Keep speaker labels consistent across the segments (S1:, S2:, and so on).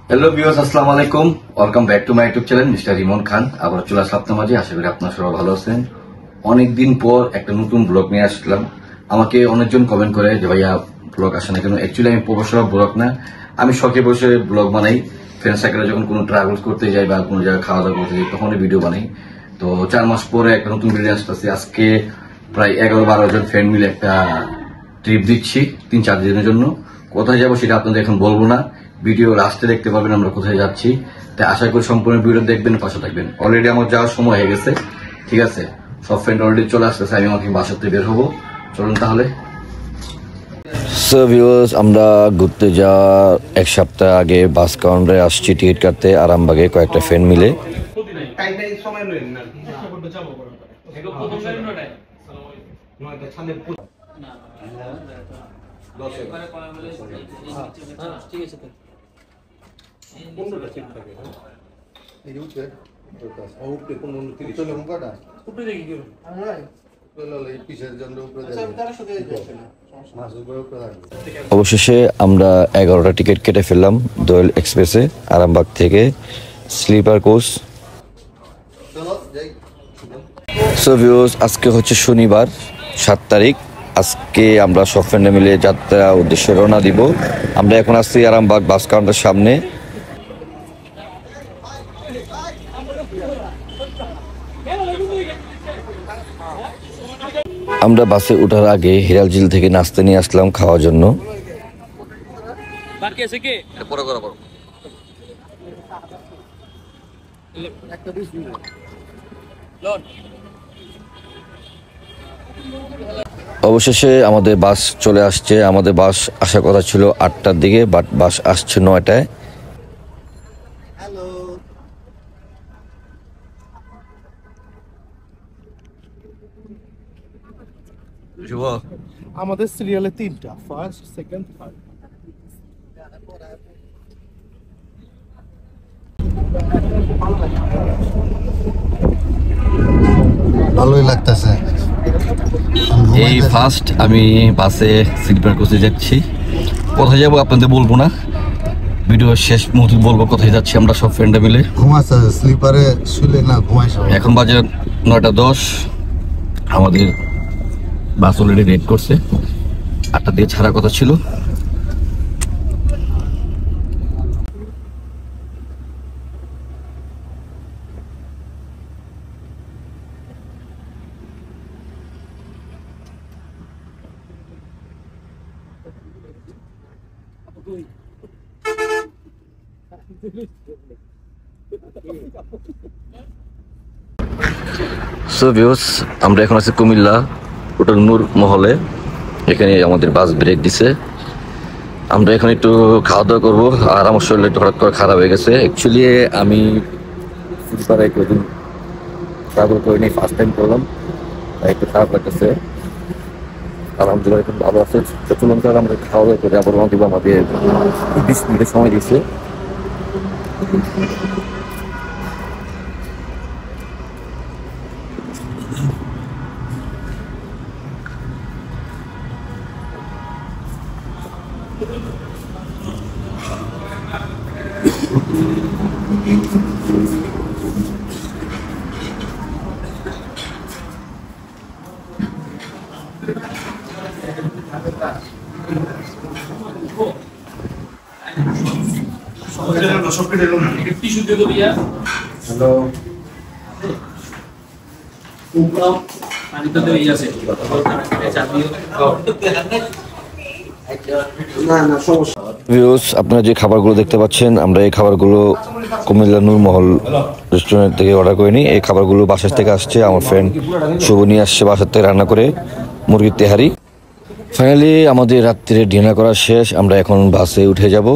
S1: Hello viewers, আসসালামু আলাইকুম। Welcome back to my YouTube channel mister Rimon Khan. আবার চলে আসলাম আপনার মাঝে। আশা করি আপনারা সবাই ভালো আছেন। অনেকদিন পর একটা নতুন ব্লগ নিয়ে আসলাম। আমাকে অনেকজন কমেন্ট করে যে ভাইয়া ব্লগ আসে না কেন। অ্যাকচুয়ালি আমি প্রফেশনাল ব্লগ না, আমি শখে বসে ব্লগ বানাই। ফ্রেন্ড সার্কেলে যখন কোনো ট্রাভেল করতে যাই বা কোনো জায়গায় খাওয়া দাওয়া করতে যাই তখনই ভিডিও বানাই। তো 4 মাস পরে একটা নতুন ভিডিও আসতেছে। আজকে প্রায় 11-12 জন ফ্রেন্ড মিলে একটা ট্রিপ দিচ্ছি 3-4 দিনের জন্য। কোথায় যাবো সেটা আপনাদের এখন বলবো না, ভিডিও লাস্টে দেখতে পাবেন আমরা কোথায় যাচ্ছি। তাই আশা করি সম্পূর্ণ ভিডিও দেখবেন, পাশে থাকবেন। অলরেডি আমার যাওয়ার সময় হয়ে গেছে, ঠিক আছে? সব ফ্রেন্ড অলরেডি চলে আসতেছে, আমি আমাকে বাসাতে বের হবো। চলুন তাহলে।
S2: সো ভিউয়ার্স, আমরা ঘুরতে যাওয়া এক সপ্তাহ আগে বাস কাউন্টারে আসছি টিকিট কাটতে আরামবাগে কয়েকটা ফ্রেন্ড মিলে। অবশেষে আমরা 11টা টিকিট কেটে ফেললাম দোয়েল এক্সপ্রেসে আরামবাগ থেকে, স্লিপার কোচ। সো ভিউয়ার্স, আজকে হচ্ছে শনিবার 7 তারিখ। আজকে আমরা সব ফ্রেন্ডে মিলে যাত্রা উদ্দেশ্যে রওনা দিব। আমরা এখন আসছি আরামবাগ বাস কাউন্টারের সামনে। আমরা বাসে ওঠার আগে হিরাল ঝিল থেকে নাস্তা নিয়ে আসলাম খাওয়ার জন্য। অবশেষে আমাদের বাস চলে আসছে। আমাদের বাস আসার কথা ছিল 8টার দিকে, বাট বাস আসছে 9টায়।
S3: আমাদের সিরিয়ালে 3টা, ফার্স্ট, সেকেন্ড, থার্ড।
S4: ভালোই লাগতেছে।
S2: এই ফার্স্ট আমি বাসে স্লিপার কোচে যাচ্ছি। কোথায় যাবো আপনাদের বলবো না, ভিডিও শেষ মুহূর্তে বলবো কোথায় যাচ্ছি আমরা সব ফ্রেন্ডে মিলে।
S4: ঘুমাচ্ছে স্লিপারে শুলে না ঘুমাইছ?
S2: এখন বাজে 9টা 10। আমাদের বাস অলরেডি রেড করছে, 8টা দিয়ে ছাড়ার কথা ছিল। সো ভিউয়ার্স, আমরা এখন আছি কুমিল্লা হোটেল নূর মহলে। এখানে আমাদের বাস ব্রেক দিছে। আমরা এখন একটু খাওয়া দাওয়া করবো। আর আমার শরীর একটু হঠাৎ করে খারাপ হয়ে গেছে। অ্যাকচুয়ালি আমি স্লিপারে একদিন ট্রাভেল করিনি, ফার্স্ট টাইম করলাম, তাই একটু খারাপ লাগতেছে। আলহামদুলিল্লাহ এখন ভালো আছে। চলুন তাহলে আমরা খাওয়া দাওয়া করে আবার রওনা দিব। আমাদের 20 মিনিটের সময় দিচ্ছে। আপনারা যে খাবারগুলো দেখতে পাচ্ছেন, আমরা এই খাবারগুলো কুমিল্লা নূরমহল রেস্টুরেন্ট থেকে অর্ডার করিনি। এই খাবারগুলো বাসার থেকে আসছে, আমার ফ্রেন্ড শুভ নিয়ে আসছে বাসার থেকে রান্না করে মুরগির তেহারি। ফাইনালি আমাদের রাত্রে ডিনার করা শেষ। আমরা এখন বাসে উঠে যাব।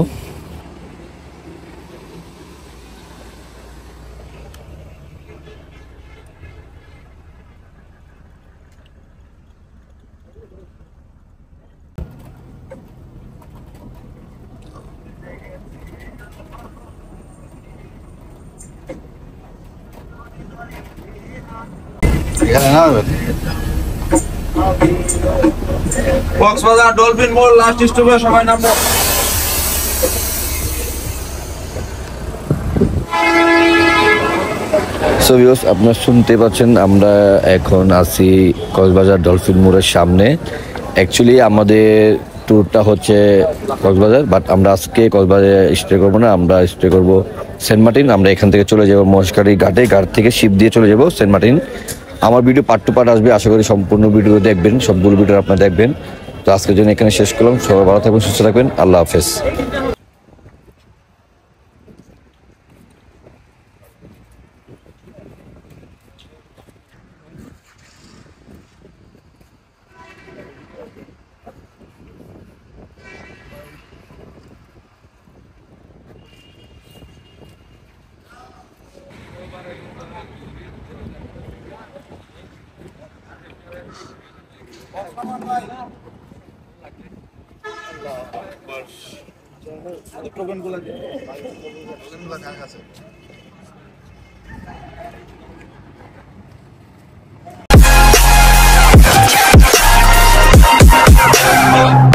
S5: কক্সবাজার ডলফিন মোড় লাস্ট স্টপে সবাই নামবো।
S2: সো ভিউয়ার্স, আপনারা শুনতে পাচ্ছেন আমরা এখন আছি কক্সবাজার ডলফিন মোড়ের সামনে। অ্যাকচুয়ালি আমাদের ট্যুরটা হচ্ছে কক্সবাজার, বাট আমরা আজকে কক্সবাজারে স্টে করবো না, আমরা স্টে করবো সেন্ট মার্টিন। আমরা এখান থেকে চলে যাবো মহেশখালী ঘাটে, ঘাট থেকে শিপ দিয়ে চলে যাবো সেন্ট মার্টিন। আমার ভিডিও পার্ট টু পার্ট আসবে, আশা করি সম্পূর্ণ ভিডিও দেখবেন, সবগুলো ভিডিও আপনারা দেখবেন। তো আজকের জন্য এখানে শেষ করলাম। সবাই ভালো থাকবেন, সুস্থ থাকবেন, আল্লাহ হাফেজ।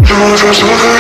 S5: You're just